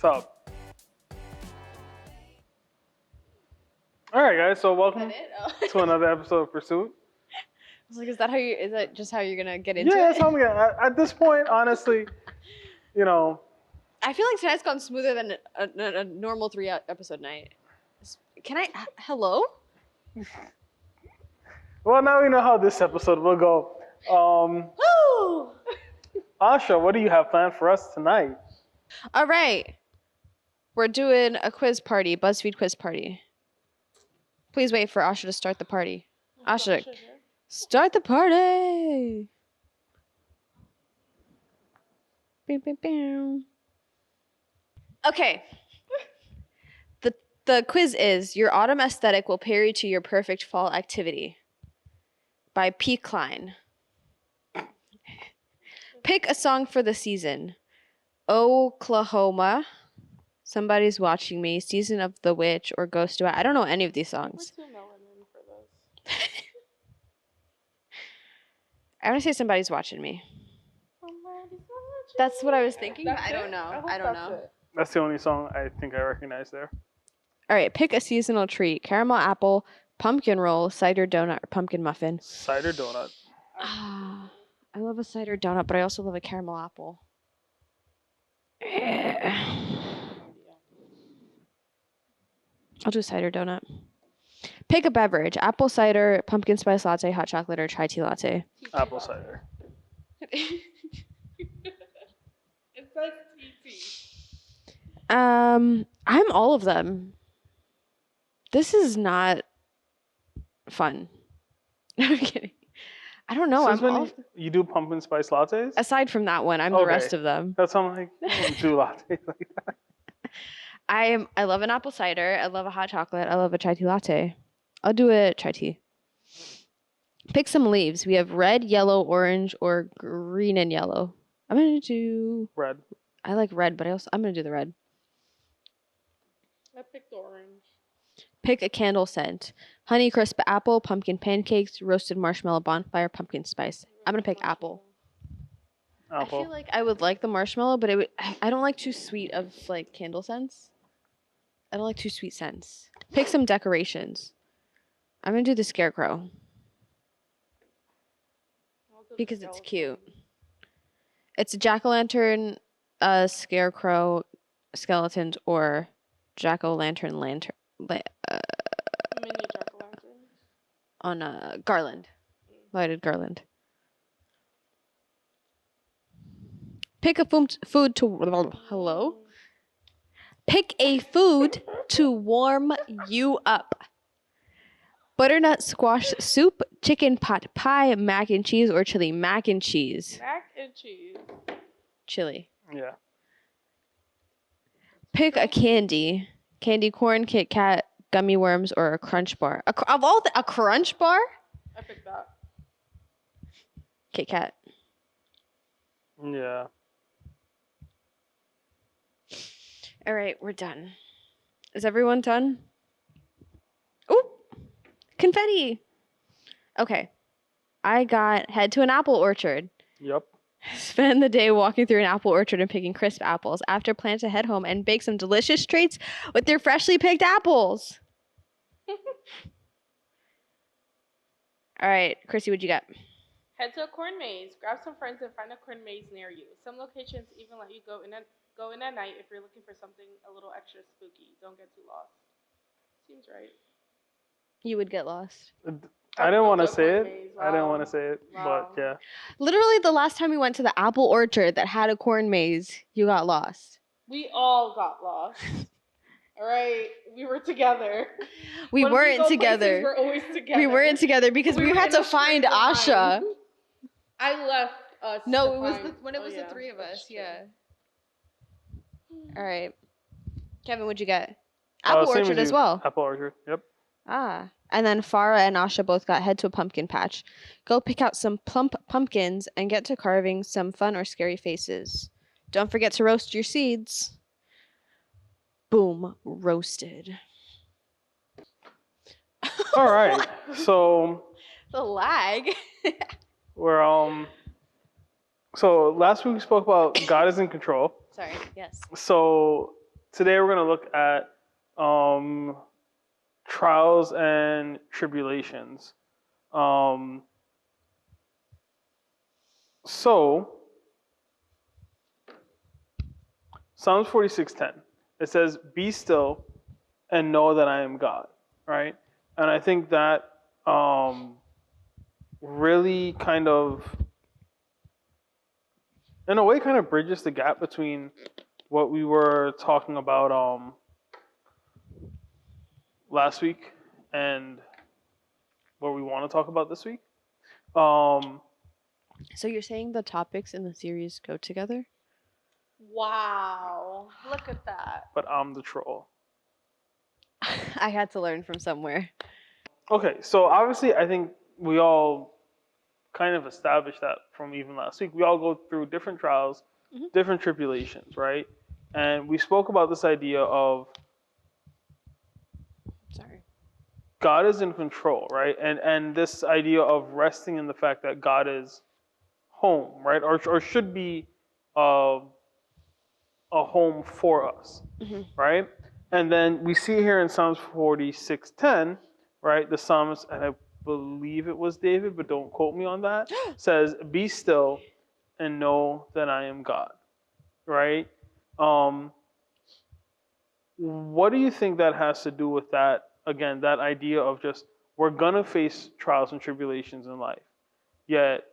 What's up? All right, guys. So welcome to another episode of Pursuit. I was like, is that just how you're gonna get into Yeah, it? that's how I'm gonna. At this point, honestly, you know, I feel like tonight's gone smoother than a normal 3-episode night. Can I? Hello? well, now we know how this episode will go. Woo! Asha, what do you have planned for us tonight? All right. We're doing a quiz party, BuzzFeed quiz party. Please wait for Asha to start the party. Asha, start the party! Bam, bam, bam. Okay. The quiz is, your autumn aesthetic will pair you to your perfect fall activity. By P. Klein. Pick a song for the season. Oklahoma, Somebody's Watching Me, Season of the Witch, or Ghost Duet. I don't know any of these songs. We're too melanin for this. I want to say Somebody's Watching Me. Somebody's watching That's what I was me. thinking, That's but I don't it? know. hope I don't that's know. it. That's the only song I think I recognize there. All right, pick a seasonal treat. Caramel apple, pumpkin roll, cider donut, or pumpkin muffin. Cider donut. Ah, I love a cider donut, but I also love a caramel apple. I'll do cider donut. Pick a beverage. Apple cider, pumpkin spice latte, hot chocolate, or chai tea latte. Apple cider. It says TT. I'm all of them. This is not fun. I'm kidding. I don't know. Since I'm when all, you do pumpkin spice lattes? aside from that one, I'm the rest of them. That's how I'm like, I don't do lattes like that. I love an apple cider. I love a hot chocolate. I love a chai tea latte. I'll do a chai tea. Pick some leaves. We have red, yellow, orange, or green and yellow. I'm gonna do. Red. I like red, but I'm gonna do the red. I picked orange. Pick a candle scent. Honey crisp apple, pumpkin pancakes, roasted marshmallow bonfire, pumpkin spice. I'm gonna pick apple. Apple. I feel like I would like the marshmallow, but I don't like too sweet of like candle scents. I don't like too sweet scents. Pick some decorations. I'm gonna do the scarecrow I'll do the because it's skeleton. cute. It's a jack-o'-lantern, a scarecrow, skeletons, or jack-o'-lantern Mini jack-o'-lanterns. on a garland, lighted garland. Pick a food to hello. Pick a food to warm you up. Butternut squash soup, chicken pot pie, mac and cheese, or chili. Mac and cheese. Mac and cheese. Chili. Yeah. Pick a candy. Candy corn, Kit Kat, gummy worms, or a crunch bar. A crunch bar? I picked that. Kit Kat. Yeah. All right, we're done. Is everyone done? Ooh, confetti. Okay. I got head to an apple orchard. Yep. Spend the day walking through an apple orchard and picking crisp apples. After, plan to head home and bake some delicious treats with your freshly picked apples. All right, Chrissy, what'd you got? Head to a corn maze. Grab some friends and find a corn maze near you. Some locations even let you go in at night if you're looking for something a little extra spooky. Don't get too lost. Seems right. You would get lost. I didn't want to Corn say it. maze. I didn't Wow. want to say it, Wow. but yeah. Literally, the last time we went to the apple orchard that had a corn maze, you got lost. We all got lost. All right, we were together. We When we weren't go places, together. We're always together. We weren't together because we were had in to a find straight line. Asha. I left us. No, to it was find- when it oh, was yeah, the three of that's us. true. Yeah. All right. Kevin, what'd you get? Apple Same orchard as you. well. Apple orchard. Yep. Ah. And then Farah and Asha both got head to a pumpkin patch. Go pick out some plump pumpkins and get to carving some fun or scary faces. Don't forget to roast your seeds. Boom. Roasted. All right. So The lag. we're so last week we spoke about God is in control. Sorry. Yes. So today we're going to look at trials and tribulations. So, Psalms 46:10, it says, "Be still and know that I am God," right? And I think that really kind of, in a way, kind of bridges the gap between what we were talking about last week and what we want to talk about this week. So you're saying the topics in the series go together? Wow. Look at that. But I'm the troll. I had to learn from somewhere. Okay, so obviously I think we all kind of established that from even last week. We all go through different trials, different tribulations, right? And we spoke about this idea of God is in control, right? And this idea of resting in the fact that God is home, right? Or should be a home for us, right? And then we see here in Psalms 46:10, right? The psalmist, and I believe it was David, but don't quote me on that, says, "Be still and know that I am God," right? What do you think that has to do with that? Again, that idea of just, we're gonna face trials and tribulations in life, yet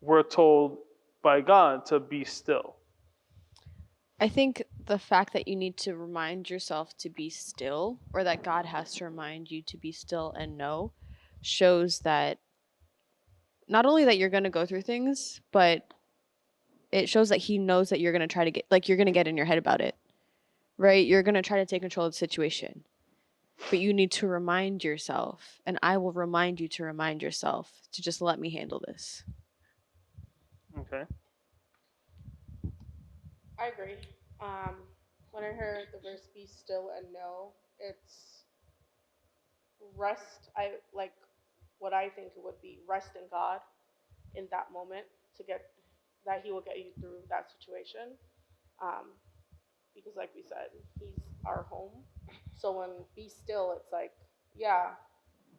we're told by God to be still. I think the fact that you need to remind yourself to be still, or that God has to remind you to be still and know, shows that not only that you're going to go through things, but it shows that he knows that you're going to try to get, like, you're going to get in your head about it, right? You're going to try to take control of the situation. But you need to remind yourself, and I will remind you to remind yourself to just let me handle this. Okay. I agree. When I heard the verse "be still and know," it's rest. I like what I think it would be: rest in God in that moment to get that He will get you through that situation. Because, like we said, He's our home. So when "be still," it's like, yeah,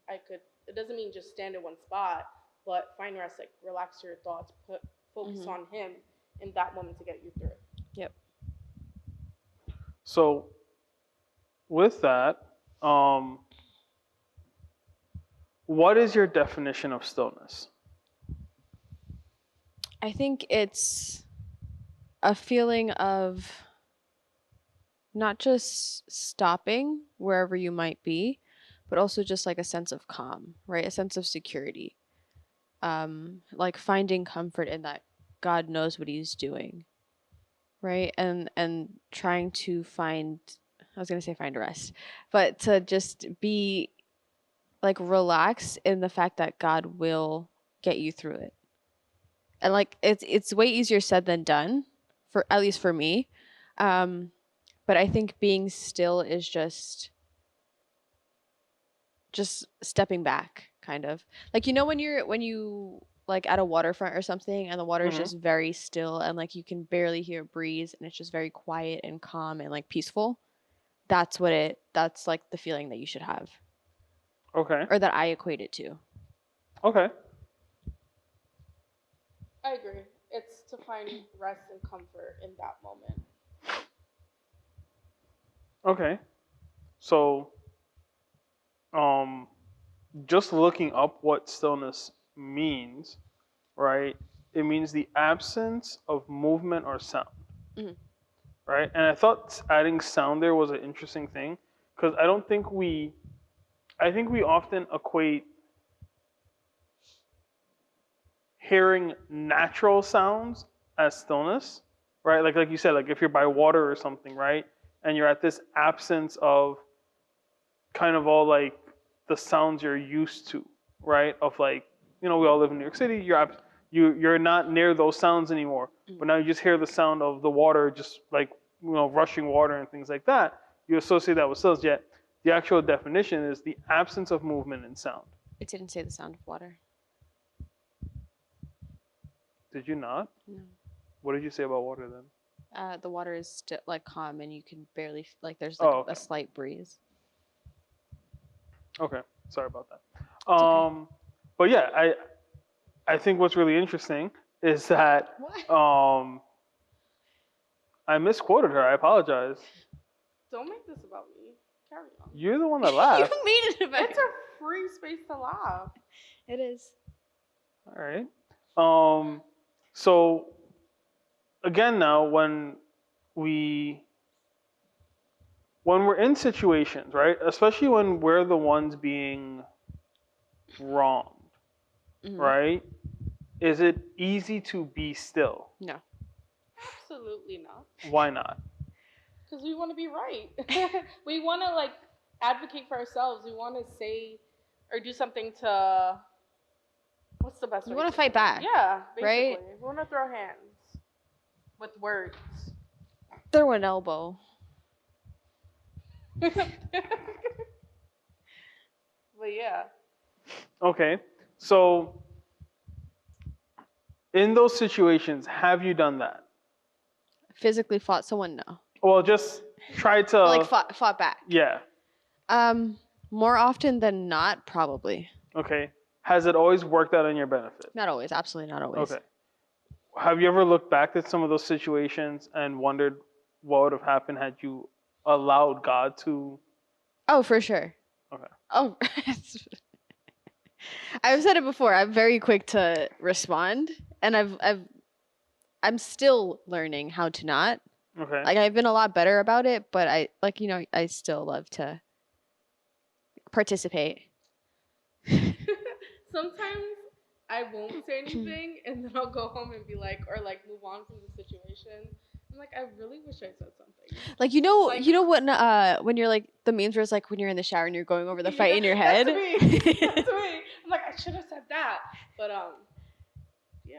I could. It doesn't mean just stand in one spot, but find rest. Like, relax your thoughts, focus on Him in that moment to get you through it. Yep. So, with that, what is your definition of stillness? I think it's a feeling of not just stopping wherever you might be, but also just like a sense of calm, right? A sense of security. Like finding comfort in that God knows what He's doing, right? And trying to find, I was gonna say find rest, but to just be like relaxed in the fact that God will get you through it. And like it's way easier said than done, for at least for me. But I think being still is just stepping back, kind of. Like, you know, when you like at a waterfront or something and the water is just very still and like you can barely hear a breeze and it's just very quiet and calm and like peaceful. That's like the feeling that you should have. Okay. Or that I equate it to. Okay. I agree. It's to find rest and comfort in that moment. Okay. So, just looking up what stillness means, right? It means the absence of movement or sound, right? And I thought adding sound there was an interesting thing, because I think we often equate hearing natural sounds as stillness, right? Like you said, like if you're by water or something, right? And you're at this absence of kind of all like the sounds you're used to, right? Of like, we all live in New York City. You're not near those sounds anymore. But now you just hear the sound of the water, just like, rushing water and things like that. You associate that with stillness. Yet the actual definition is the absence of movement and sound. It didn't say the sound of water. Did you not? No. What did you say about water then? The water is still like calm, and you can barely like there's Oh, like okay. a slight breeze. Okay, sorry about that. okay. But yeah, I think what's really interesting is that What? I misquoted her. I apologize. Don't make this about me. Carry on. You're the one that You laughed. made it about. It's a free space to laugh. It is. All right. So again, now when we're in situations, right, especially when we're the ones being wronged, Mhm. right? Is it easy to be still? No. Absolutely not. Why not? Because we want to be right. We want to like advocate for ourselves. We want to say or do something to. What's the best way? You want to fight back. Yeah, basically. right? We want to throw hands with words. Throw an elbow. But yeah. Okay. So in those situations, have you done that? Physically fought someone? No. Well, just try to Like fought back. Yeah. More often than not, probably. Okay. Has it always worked out in your benefit? Not always. Absolutely not always. Okay. Have you ever looked back at some of those situations and wondered what would have happened had you allowed God to? Oh, for sure. Okay. Oh, I've said it before. I'm very quick to respond, and I'm still learning how to not. Okay. Like I've been a lot better about it, but I still love to participate. Sometimes I won't say anything, and then I'll go home and be like, or like move on from the situation. I'm like, I really wish I said something. Like you know when you're like the memes where it's like when you're in the shower and you're going over the fight in your head. That's me. That's me. I'm like, I should have said that, but yeah.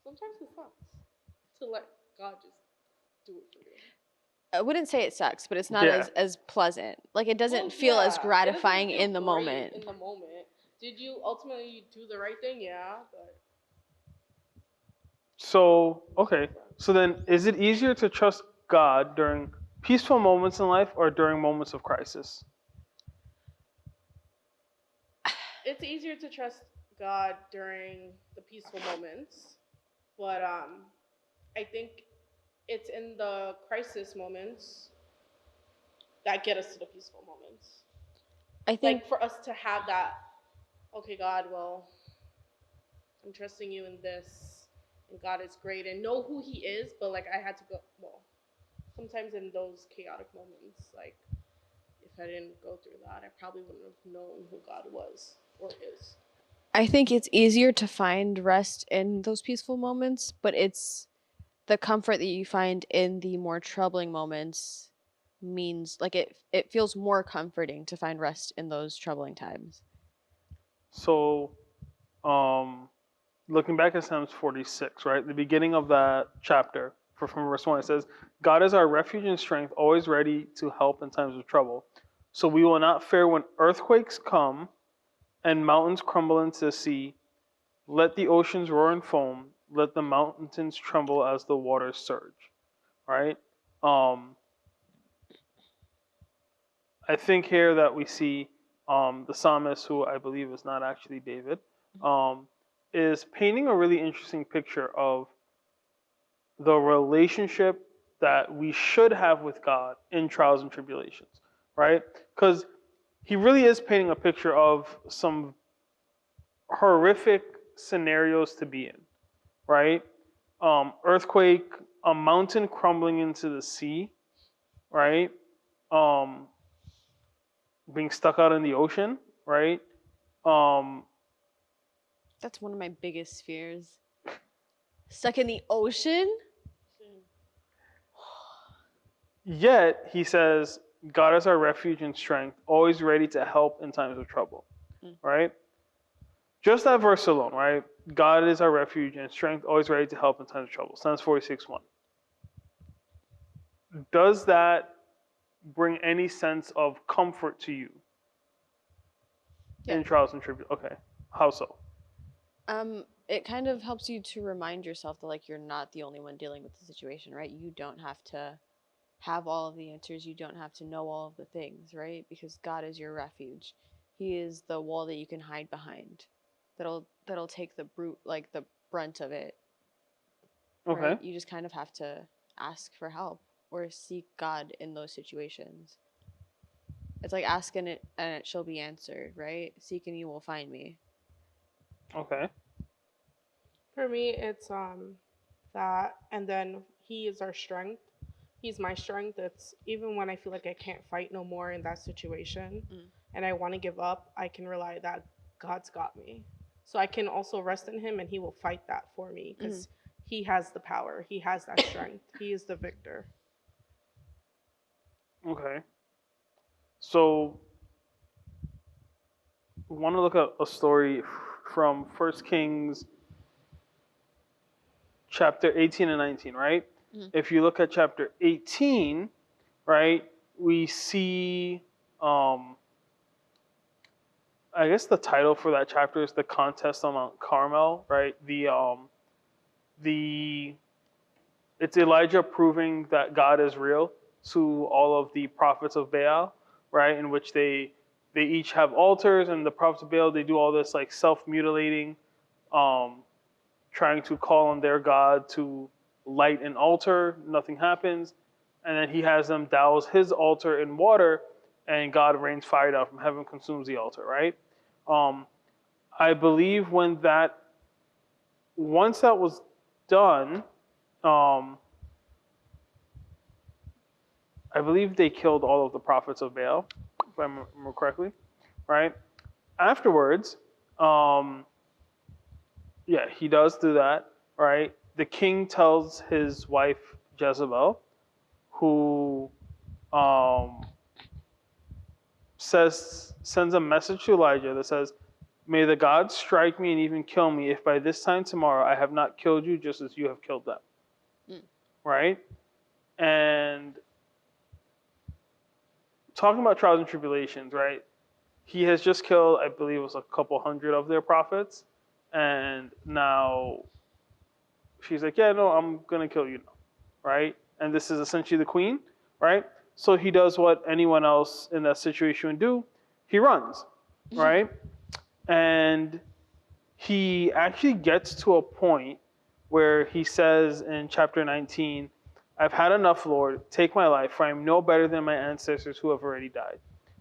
Sometimes it sucks to let God just do it for you. I wouldn't say it sucks, but it's not Yeah. as pleasant. Like it doesn't Well, feel as yeah, it gratifying doesn't feel in the great moment. In the moment, did you ultimately do the right thing? Yeah, but So, okay. So then, is it easier to trust God during peaceful moments in life or during moments of crisis? it's easier to trust God during the peaceful moments, but I think it's in the crisis moments that get us to the peaceful moments. I think Like for us to have that, okay, God, well, I'm trusting you in this, and God is great, and know who He is, but like I had to go, well, sometimes in those chaotic moments, like if I didn't go through that, I probably wouldn't have known who God was or is. I think it's easier to find rest in those peaceful moments, but it's the comfort that you find in the more troubling moments means like it feels more comforting to find rest in those troubling times. So, looking back at Psalms 46, right? The beginning of that chapter, from verse 1, it says, God is our refuge and strength, always ready to help in times of trouble. So we will not fear when earthquakes come and mountains crumble into the sea. Let the oceans roar and foam. Let the mountains tremble as the waters surge. Right? I think here that we see the psalmist, who I believe is not actually David, is painting a really interesting picture of the relationship that we should have with God in trials and tribulations, right? Because he really is painting a picture of some horrific scenarios to be in, right? Earthquake, a mountain crumbling into the sea, right? Being stuck out in the ocean, right? That's one of my biggest fears. Stuck in the ocean? Yet, he says, God is our refuge and strength, always ready to help in times of trouble, right? Just that verse alone, right? God is our refuge and strength, always ready to help in times of trouble. Psalms 46:1. Does that bring any sense of comfort to you in trials and tribulations? Okay. How so? it kind of helps you to remind yourself that like you're not the only one dealing with the situation, right? You don't have to have all of the answers. You don't have to know all of the things, right? Because God is your refuge. He is the wall that you can hide behind. That'll take the brunt of it, Okay. right? You just kind of have to ask for help or seek God in those situations. It's like asking it and it shall be answered, right? Seek and you will find me. Okay. For me, it's that, and then he is our strength. He's my strength. It's even when I feel like I can't fight no more in that situation, and I want to give up, I can rely that God's got me. So I can also rest in Him, and He will fight that for me because He has the power. He has that strength. He is the victor. Okay. So, we want to look at a story from 1 Kings chapter 18 and 19, right? If you look at chapter 18, right, we see, I guess the title for that chapter is the contest on Mount Carmel, right? It's Elijah proving that God is real to all of the prophets of Baal, right? In which they each have altars, and the prophets of Baal, they do all this like self-mutilating, trying to call on their God to light an altar. Nothing happens, and then he has them douse his altar in water, and God rains fire down from heaven, consumes the altar, right? I believe once that was done, I believe they killed all of the prophets of Baal, if I remember correctly, right? Afterwards, he does do that, right? The king tells his wife Jezebel, who sends a message to Elijah that says, "May the gods strike me and even kill me if by this time tomorrow I have not killed you just as you have killed them." Right? And talking about trials and tribulations, right? He has just killed, I believe it was a couple hundred of their prophets. And now she's like, yeah, no, I'm going to kill you now. Right? And this is essentially the queen, right? So he does what anyone else in that situation would do. He runs, right? And he actually gets to a point where he says in chapter 19, "I've had enough, Lord. Take my life, for I am no better than my ancestors who have already died."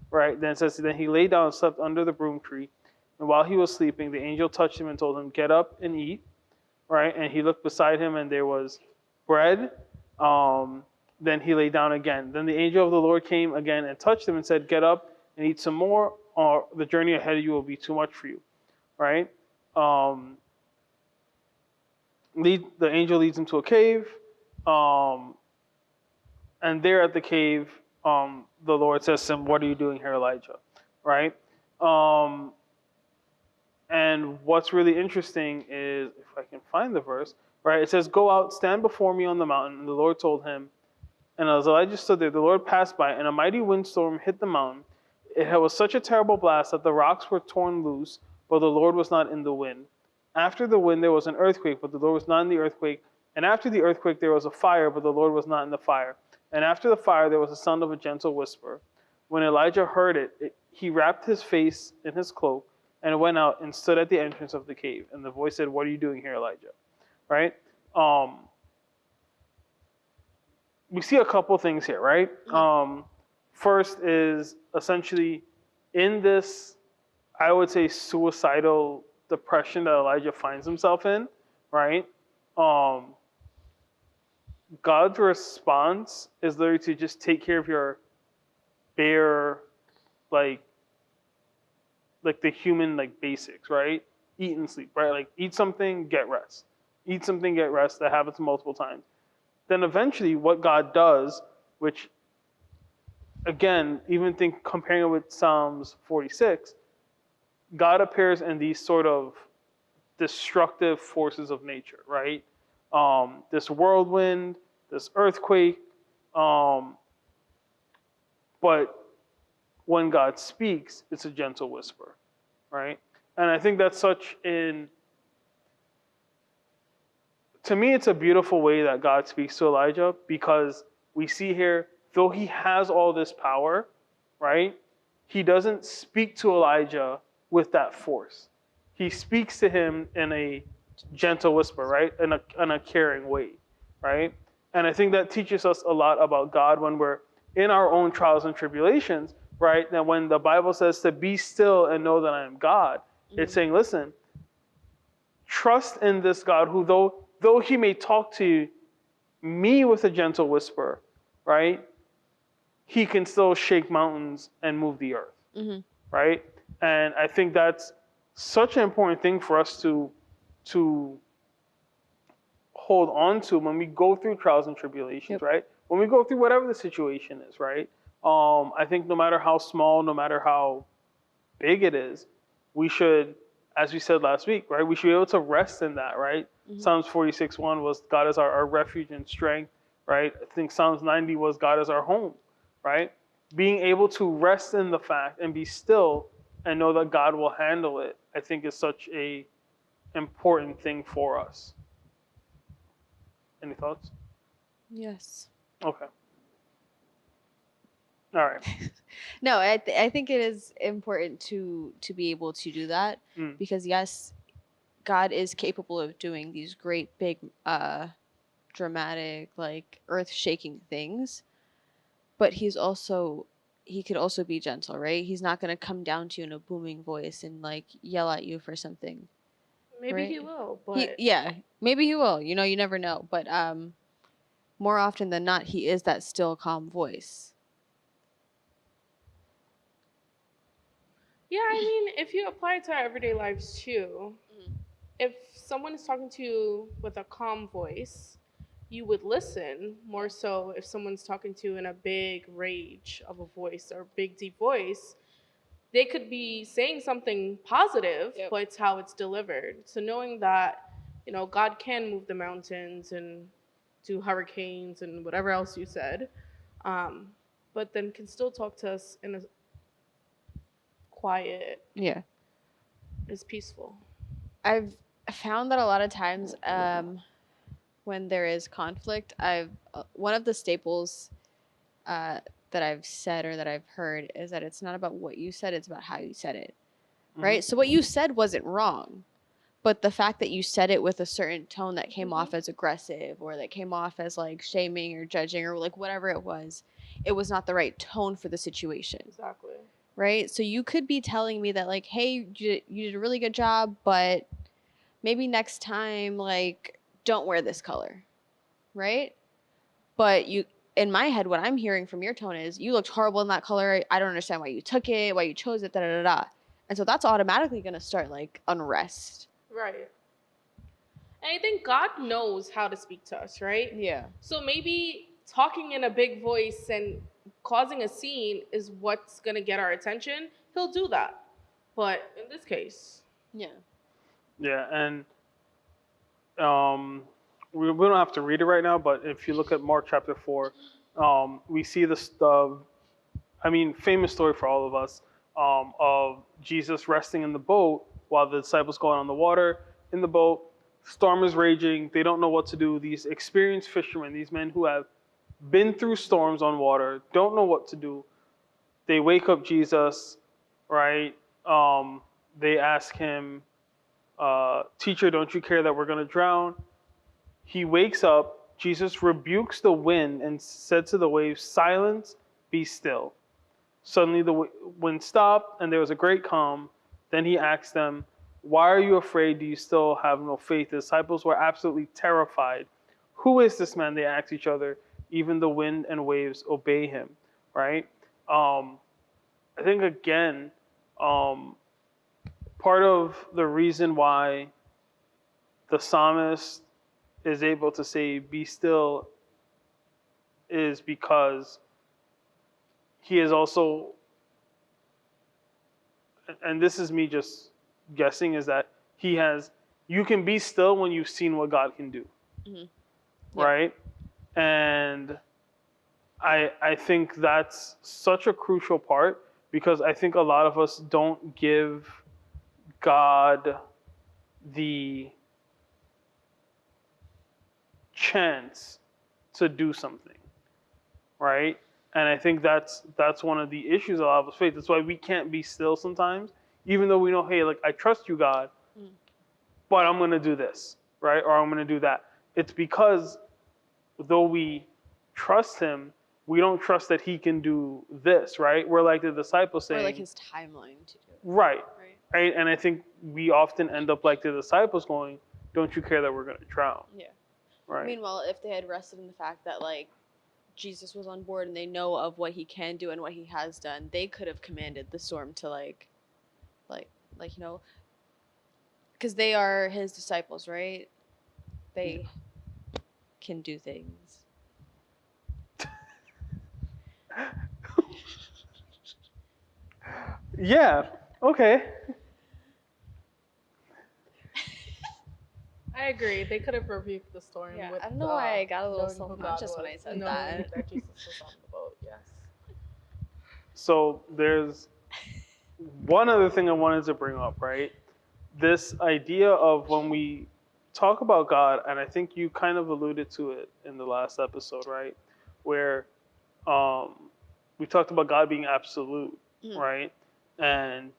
Right? Then it says, then he lay down and slept under the broom tree. And while he was sleeping, the angel touched him and told him, "Get up and eat." Right? And he looked beside him, and there was bread. Then he lay down again. Then the angel of the Lord came again and touched him and said, "Get up and eat some more, or the journey ahead of you will be too much for you." Right? The angel leads him to a cave. And there at the cave, the Lord says to him, "What are you doing here, Elijah?" Right? And what's really interesting is, if I can find the verse, right? It says, "Go out, stand before me on the mountain." And the Lord told him, and as Elijah stood there, the Lord passed by, and a mighty windstorm hit the mountain. It was such a terrible blast that the rocks were torn loose, but the Lord was not in the wind. After the wind, there was an earthquake, but the Lord was not in the earthquake. And after the earthquake, there was a fire, but the Lord was not in the fire. And after the fire, there was the sound of a gentle whisper. When Elijah heard it, he wrapped his face in his cloak and went out and stood at the entrance of the cave. And the voice said, "What are you doing here, Elijah?" Right? We see a couple things here, right? First is essentially in this, I would say, suicidal depression that Elijah finds himself in, right? God's response is literally to just take care of your bare, like the human basics, right? Eat and sleep, right? Like eat something, get rest. Eat something, get rest. That happens multiple times. Then eventually, what God does, which again, even comparing it with Psalms 46, God appears in these sort of destructive forces of nature, right? This whirlwind, this earthquake, but when God speaks, it's a gentle whisper, right? And I think that's such an to me, it's a beautiful way that God speaks to Elijah, because we see here, though he has all this power, right? He doesn't speak to Elijah with that force. He speaks to him in a gentle whisper, right? In a caring way, right? And I think that teaches us a lot about God when we're in our own trials and tribulations, right? That when the Bible says to be still and know that I am God, it's saying, listen, trust in this God who, though he may talk to me with a gentle whisper, right? He can still shake mountains and move the earth, right? And I think that's such an important thing for us to hold on to when we go through trials and tribulations, right? When we go through whatever the situation is, right? I think no matter how small, no matter how big it is, we should, as we said last week, right? We should be able to rest in that, right? Psalms 46:1 was God is our refuge and strength, right? I think Psalms 90 was God is our home, right? Being able to rest in the fact and be still and know that God will handle it, I think is such a important thing for us. Any thoughts? Yes. Okay. All right. No, I think it is important to be able to do that, because yes, God is capable of doing these great big dramatic, like earth-shaking things, but he could also be gentle, right? He's not going to come down to you in a booming voice and like yell at you for something. Maybe right? he will, but Maybe he will. You know, you never know, but more often than not, he is that still, calm voice. yeah, I mean, if you apply it to our everyday lives too, if someone is talking to you with a calm voice, you would listen more so if someone's talking to you in a big rage of a voice or big deep voice. They could be saying something positive, but it's how it's delivered. So knowing that, you know, God can move the mountains and do hurricanes and whatever else you said, but then can still talk to us in a quiet, is peaceful. I've found that a lot of times when there is conflict, one of the staples that I've said or that I've heard is that it's not about what you said, it's about how you said it, right? So what you said wasn't wrong, but the fact that you said it with a certain tone that came off as aggressive or that came off as like shaming or judging or like whatever it was not the right tone for the situation. Exactly. Right? So you could be telling me that like, hey, you did a really good job, but maybe next time, like, don't wear this color, right? But in my head, what I'm hearing from your tone is, you looked horrible in that color. I don't understand why you took it, why you chose it, da da da da. And so that's automatically going to start like unrest. Right. And I think God knows how to speak to us, right? Yeah. So maybe talking in a big voice and causing a scene is what's going to get our attention. He'll do that. But in this case. Yeah. Yeah, and we don't have to read it right now, but if you look at Mark chapter 4, we see famous story for all of us, of Jesus resting in the boat while the disciples go out on the water in the boat. Storm is raging. They don't know what to do. These experienced fishermen, these men who have been through storms on water, don't know what to do. They wake up Jesus, right? They ask him, teacher, don't you care that we're going to drown? He wakes up. Jesus rebukes the wind and said to the waves, silence, be still. Suddenly the wind stopped and there was a great calm. Then he asked them, why are you afraid? Do you still have no faith? The disciples were absolutely terrified. Who is this man? They asked each other. Even the wind and waves obey him, right? I think, again, part of the reason why the psalmist is able to say, be still, is because he is also, and this is me just guessing, is that you can be still when you've seen what God can do, right? And I think that's such a crucial part, because I think a lot of us don't give God chance to do something, right? And I think that's one of the issues of a lot of us faith. That's why we can't be still sometimes, even though we know, hey, like I trust you, God, but I'm gonna do this, right? Or I'm gonna do that. It's because though we trust him, we don't trust that he can do this, right? We're like the disciples saying, Or like his timeline to do it. right? And I think we often end up like the disciples going, don't you care that we're gonna drown? Yeah. Right. Meanwhile, if they had rested in the fact that like Jesus was on board and they know of what he can do and what he has done, they could have commanded the storm to like because they are his disciples, right? They can do things. Yeah. Okay. I agree. They could have rebuked the storm. Yeah, with, I don't know why I got a little knowing who God self-conscious when I was, said knowing that. that Jesus was on the boat. Yes. So there's one other thing I wanted to bring up, right? This idea of when we talk about God, and I think you kind of alluded to it in the last episode, right? Where we talked about God being absolute, right? And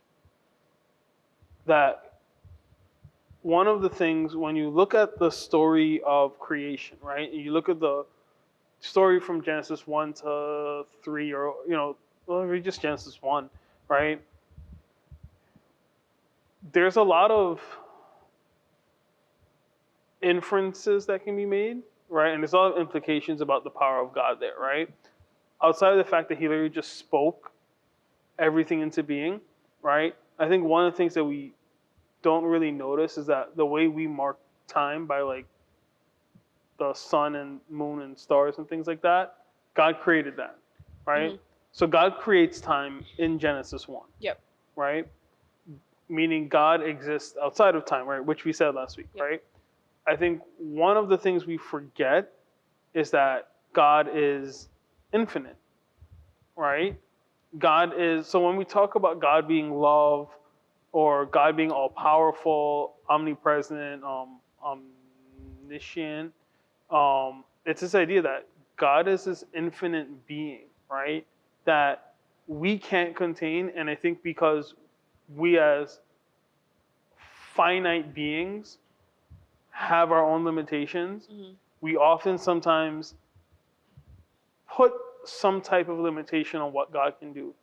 that one of the things, when you look at the story of creation, right? And you look at the story from Genesis 1 to 3, or, well, read just Genesis 1, right? There's a lot of inferences that can be made, right? And there's a lot of implications about the power of God there, right? Outside of the fact that he literally just spoke everything into being, right? I think one of the things that we don't really notice is that the way we mark time by like the sun and moon and stars and things like that, God created that, right? So God creates time in Genesis 1. Yep. Right? Meaning God exists outside of time, right? Which we said last week, right? I think one of the things we forget is that God is infinite, right? God is, so when we talk about God being love or God being all powerful, omnipresent, omniscient, it's this idea that God is this infinite being, right? That we can't contain. And I think because we as finite beings have our own limitations, we often sometimes put some type of limitation on what God can do,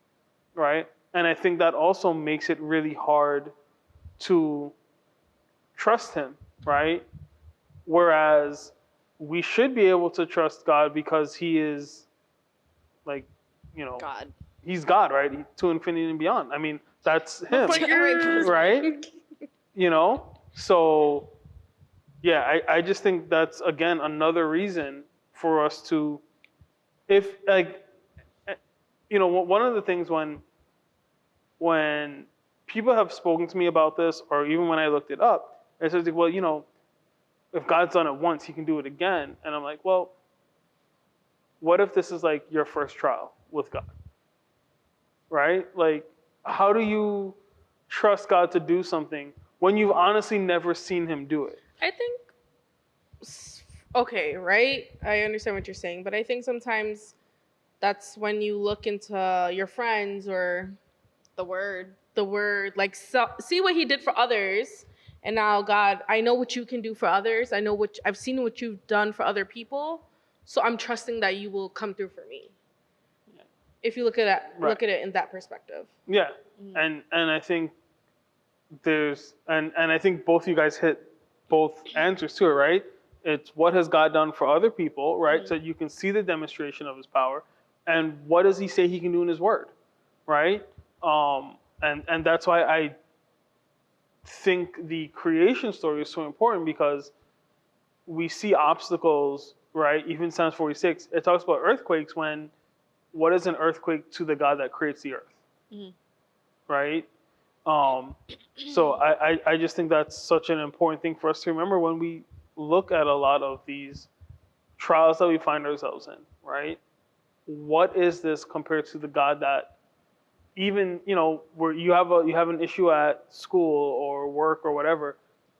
right? And I think that also makes it really hard to trust him, right? Whereas we should be able to trust God because he is like, God. He's God, right? To infinity and beyond. I mean, that's him, right? So yeah, I just think that's, again, another reason for us to, if like, one of the things when people have spoken to me about this, or even when I looked it up, it says, well, if God's done it once, he can do it again. And I'm like, well, what if this is like your first trial with God? Right? Like, how do you trust God to do something when you've honestly never seen him do it? I think, okay, right? I understand what you're saying, but I think sometimes that's when you look into your friends or The word. like, see what he did for others. And now, God, I know what you can do for others. I've seen what you've done for other people. So I'm trusting that you will come through for me. Yeah. If you look at it in that perspective. Yeah. And I think and I think both you guys hit both answers to it, right? It's what has God done for other people, right? So you can see the demonstration of his power. And what does he say he can do in his word, right? And that's why I think the creation story is so important, because we see obstacles, right? Even Psalms 46, it talks about earthquakes. What is an earthquake to the God that creates the earth, right? So I just think that's such an important thing for us to remember when we look at a lot of these trials that we find ourselves in, right? What is this compared to the God that, even, where you have an issue at school or work or whatever,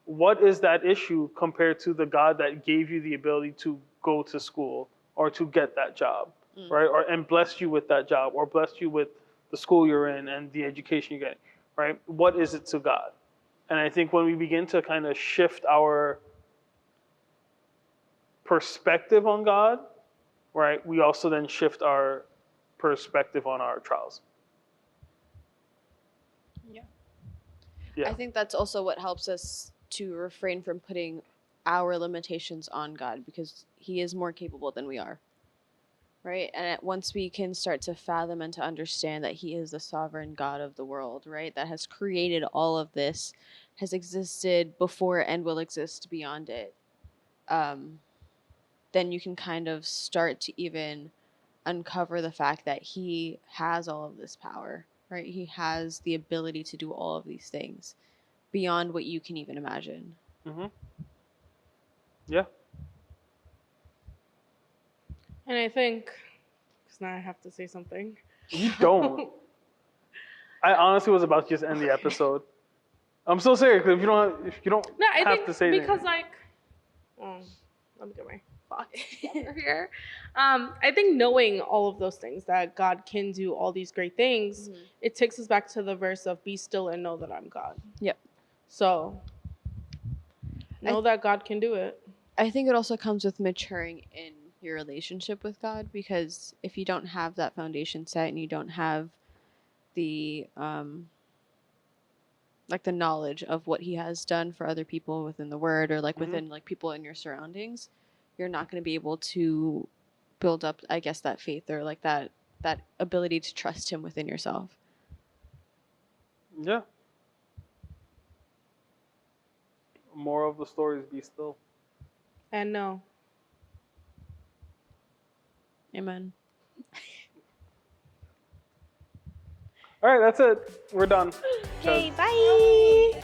what is that issue compared to the God that gave you the ability to go to school or to get that job, right? Or and blessed you with that job, or blessed you with the school you're in and the education you're getting, right? What is it to God? And I think when we begin to kind of shift our perspective on God, right, we also then shift our perspective on our trials. Yeah. I think that's also what helps us to refrain from putting our limitations on God, because he is more capable than we are. Right? And once we can start to fathom and to understand that he is the sovereign God of the world, right? That has created all of this, has existed before and will exist beyond it. Then you can kind of start to even uncover the fact that he has all of this power, right? He has the ability to do all of these things beyond what you can even imagine. Mm-hmm. Yeah. And I think, because now I have to say something. You don't. I honestly was about to just end the episode. I'm so serious, because if you don't No, I have think to say because anything. let me get my thoughts together here. I think knowing all of those things, that God can do all these great things, it takes us back to the verse of "Be still and know that I'm God." Yep. So know that God can do it. I think it also comes with maturing in your relationship with God, because if you don't have that foundation set and you don't have the like the knowledge of what he has done for other people within the word, or like within like people in your surroundings, you're not going to be able to build up, I guess, that faith, or like that ability to trust him within yourself. Yeah. Moral of the story is be still. And no. Amen. All right, that's it. We're done. Okay, bye.